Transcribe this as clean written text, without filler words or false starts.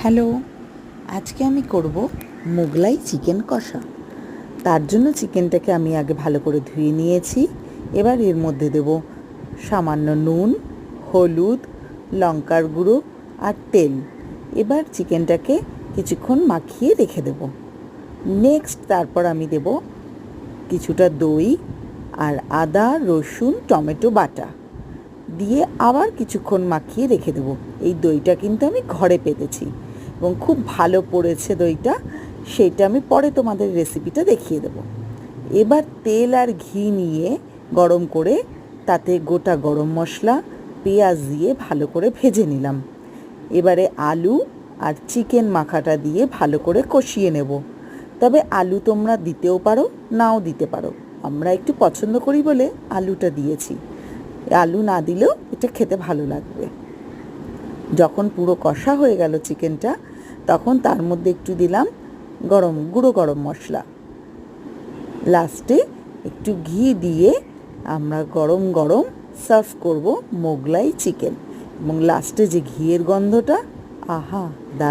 Hello, আজকে আমি করব মোগলাই চিকেন কষা। তার জন্য চিকেনটাকে আমি আগে ভালো করে ধুয়ে নিয়েছি। এবার এর মধ্যে দেব সামান্য নুন, হলুদ, লঙ্কার গুঁড়ো আর তেল। এবার চিকেনটাকে কিছুক্ষণ মাখিয়ে রেখে দেব। নেক্সট তারপর আমি দেব কিছুটা দই আর আদা, রসুন, টমেটো বাটা দিয়ে আবার কিছুক্ষণ মাখিয়ে রেখে দেবো। এই দইটা কিন্তু আমি ঘরে পেতেছি এবং খুব ভালো পড়েছে দইটা, সেইটা আমি পরে তোমাদের রেসিপিটা দেখিয়ে দেবো। এবার তেল আর ঘি নিয়ে গরম করে তাতে গোটা গরম মশলা, পেঁয়াজ দিয়ে ভালো করে ভেজে নিলাম। এবারে আলু আর চিকেন মাখাটা দিয়ে ভালো করে কষিয়ে নেব। তবে আলু তোমরা দিতেও পারো, নাও দিতে পারো। আমরা একটু পছন্দ করি বলে আলুটা দিয়েছি। আলু না দিলেও এটা খেতে ভালো লাগবে। যখন পুরো কষা হয়ে গেল চিকেনটা, তখন তার মধ্যে একটু দিলাম গুঁড়ো গরম মশলা। লাস্টে একটু ঘি দিয়ে আমরা গরম গরম সার্ভ করব মোগলাই চিকেন। এবং লাস্টে যে ঘিয়ের গন্ধটা, আহা, দারুণ।